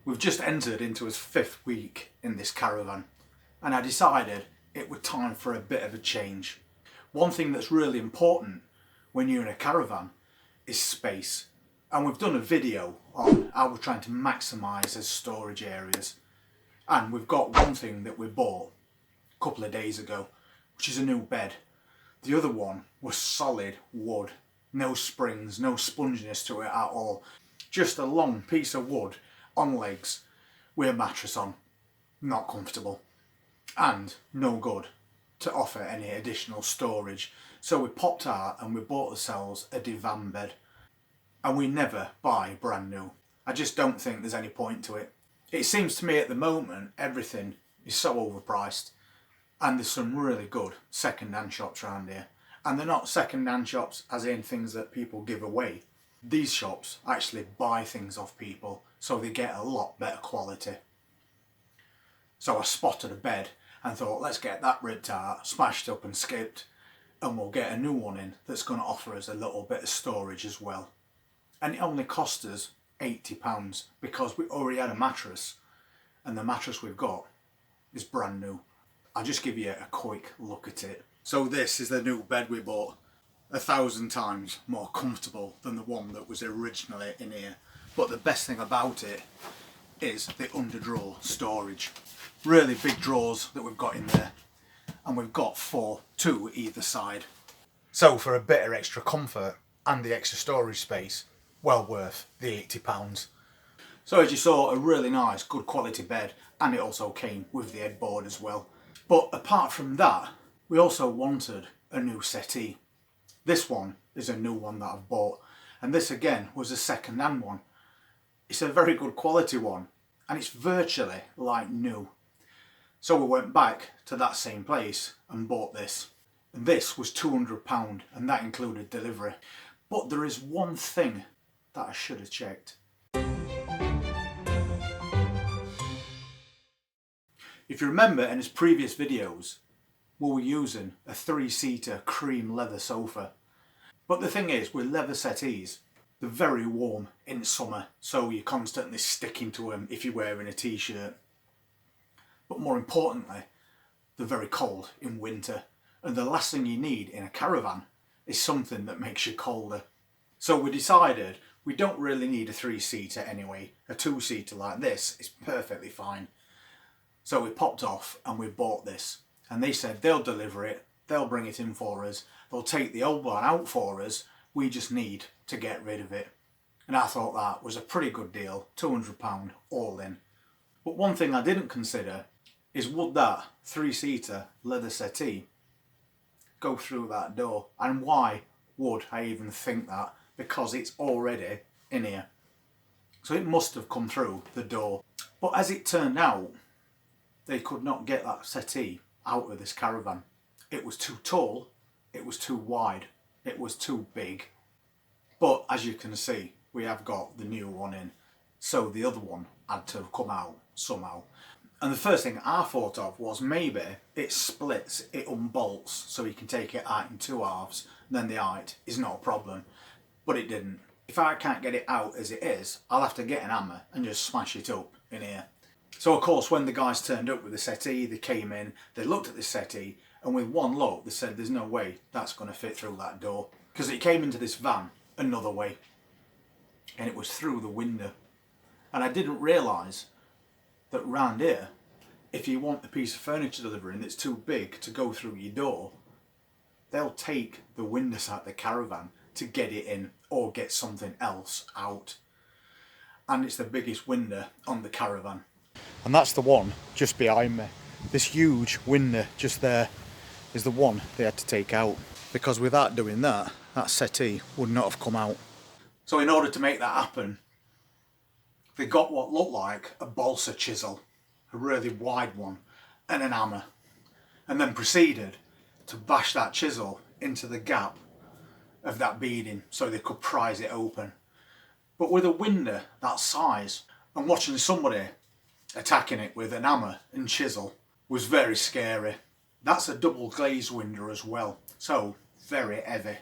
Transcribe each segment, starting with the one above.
We've just entered into his 5th week in this caravan, and I decided it was time for a bit of a change. One thing that's really important when you're in a caravan is space, and we've done a video on how we're trying to maximise his storage areas, and we've got one thing that we bought a couple of days ago, which is a new bed. The other one was solid wood, no springs, no sponginess to it at all, just a long piece of wood on legs with a mattress on. Not comfortable and no good to offer any additional storage. So we popped out and we bought ourselves a divan bed, and we never buy brand new. I just don't think there's any point to it. It seems to me at the moment everything is so overpriced, and there's some really good second-hand shops around here, and they're not second-hand shops as in things that people give away. These shops actually buy things off people, so they get a lot better quality. So I spotted a bed and thought, let's get that ripped out, smashed up and skipped, and we'll get a new one in that's going to offer us a little bit of storage as well. And it only cost us £80 because we already had a mattress, and the mattress we've got is brand new. I'll just give you a quick look at it. So this is the new bed we bought. 1,000 times more comfortable than the one that was originally in here. But the best thing about it is the underdrawer storage. Really big drawers that we've got in there, and we've got 2 either side. So for a bit of extra comfort and the extra storage space, well worth the £80. So as you saw, a really nice, good quality bed, and it also came with the headboard as well. But apart from that, we also wanted a new settee. This one is a new one that I've bought, and this again was a second-hand one. It's a very good quality one, and it's virtually like new. So we went back to that same place and bought this. And this was £200, and that included delivery. But there is one thing that I should have checked. If you remember in his previous videos, we were using a 3-seater cream leather sofa. But the thing is, with leather settees, they're very warm in summer, so you're constantly sticking to them if you're wearing a t-shirt. But more importantly, they're very cold in winter, and the last thing you need in a caravan is something that makes you colder. So we decided we don't really need a 3-seater anyway. A 2-seater like this is perfectly fine. So we popped off and we bought this, and they said they'll deliver it, they'll bring it in for us, they'll take the old one out for us, we just need to get rid of it. And I thought that was a pretty good deal, £200 all in. But one thing I didn't consider is, would that 3-seater leather settee go through that door? And why would I even think that? Because it's already in here. So it must have come through the door. But as it turned out, they could not get that settee out of this caravan. It was too tall, it was too wide, it was too big. But as you can see, we have got the new one in, so the other one had to have come out somehow. And the first thing I thought of was maybe it splits, it unbolts, so you can take it out in 2 halves, and then the height is not a problem. But it didn't. If I can't get it out as it is, I'll have to get an hammer and just smash it up in here. So of course, when the guys turned up with the settee, they came in, they looked at the settee, and with one look they said there's no way that's going to fit through that door, because it came into this van another way, and it was through the window. And I didn't realise that round here, if you want a piece of furniture delivering that's too big to go through your door, they'll take the windows out of the caravan to get it in or get something else out. And it's the biggest window on the caravan. And that's the one just behind me. This huge window just there is the one they had to take out, because without doing that, that settee would not have come out. So in order to make that happen, they got what looked like a balsa chisel, a really wide one, and an hammer, and then proceeded to bash that chisel into the gap of that beading so they could prise it open. But with a window that size, and watching somebody attacking it with an hammer and chisel was very scary. That's a double glazed window as well, so very heavy.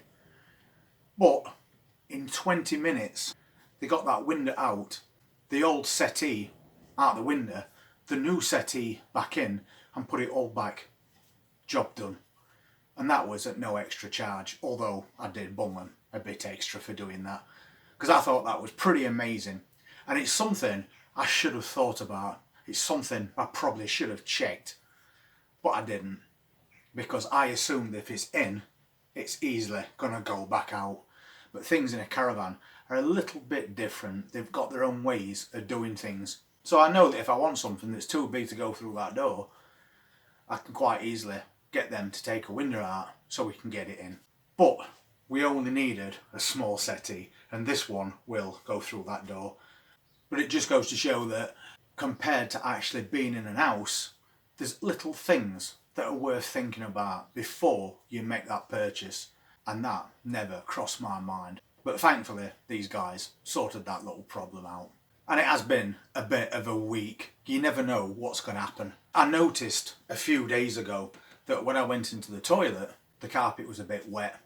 But in 20 minutes they got that window out. The old settee out the window, the new settee back in and put it all back. Job done. And that was at no extra charge, although I did bung them a bit extra for doing that, because I thought that was pretty amazing. And it's something I should have thought about. It's something I probably should have checked, but I didn't, because I assumed if it's in, it's easily gonna go back out. But things in a caravan are a little bit different. They've got their own ways of doing things. So I know that if I want something that's too big to go through that door, I can quite easily get them to take a window out so we can get it in. But we only needed a small settee, and this one will go through that door. But it just goes to show that compared to actually being in an house, there's little things that are worth thinking about before you make that purchase, and that never crossed my mind. But thankfully these guys sorted that little problem out. And it has been a bit of a week. You never know what's going to happen. I noticed a few days ago that when I went into the toilet, the carpet was a bit wet.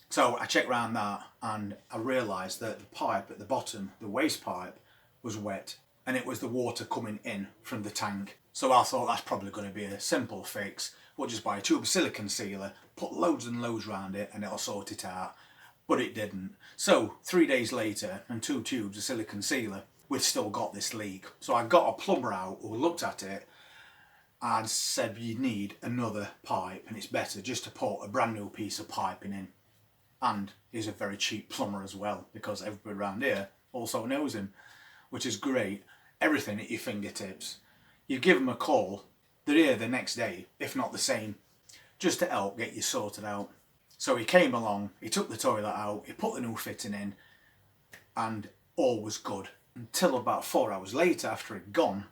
So I checked around that and I realised that the pipe at the bottom, the waste pipe, was wet, and it was the water coming in from the tank. So I thought that's probably going to be a simple fix. We'll just buy a tube of silicone sealer, put loads and loads around it and it'll sort it out. But it didn't. So 3 days later and 2 tubes of silicone sealer, we've still got this leak. So I got a plumber out who looked at it and said you need another pipe, and it's better just to put a brand new piece of piping in. And he's a very cheap plumber as well, because everybody around here also knows him, which is great. Everything at your fingertips. You give them a call, they're here the next day, if not the same, just to help get you sorted out. So he came along, he took the toilet out, he put the new fitting in, and all was good. Until about 4 hours later, after he'd gone,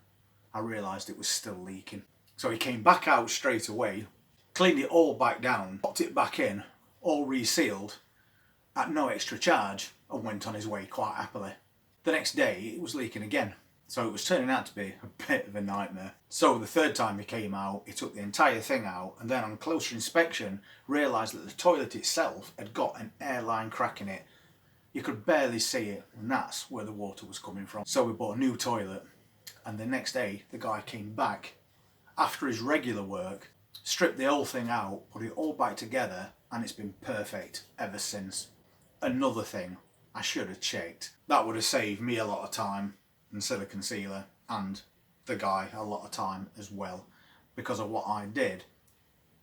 I realised it was still leaking. So he came back out straight away, cleaned it all back down, popped it back in, all resealed, at no extra charge, and went on his way quite happily. The next day, it was leaking again. So it was turning out to be a bit of a nightmare. So the third time he came out, he took the entire thing out, and then on closer inspection, realised that the toilet itself had got an airline crack in it. You could barely see it, and that's where the water was coming from. So we bought a new toilet, and the next day, the guy came back, after his regular work, stripped the whole thing out, put it all back together, and it's been perfect ever since. Another thing I should have checked. That would have saved me a lot of time and silicone sealer, and the guy a lot of time as well, because of what I did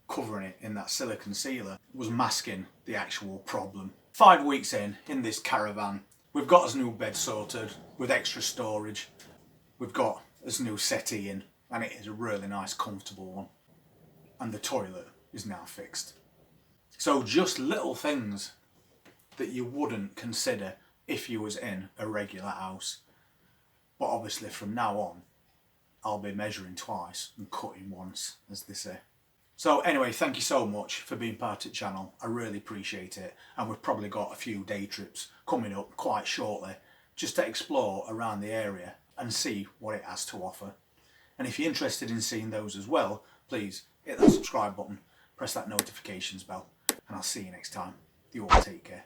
covering it in that silicone sealer was masking the actual problem. 5 weeks in this caravan, we've got his new bed sorted with extra storage, we've got his new settee in, and it is a really nice comfortable one, and the toilet is now fixed. So just little things that you wouldn't consider if you was in a regular house. But obviously from now on, I'll be measuring twice and cutting once, as they say. So anyway, thank you so much for being part of the channel. I really appreciate it. And we've probably got a few day trips coming up quite shortly, just to explore around the area and see what it has to offer. And if you're interested in seeing those as well, please hit that subscribe button, press that notifications bell, and I'll see you next time. You all take care.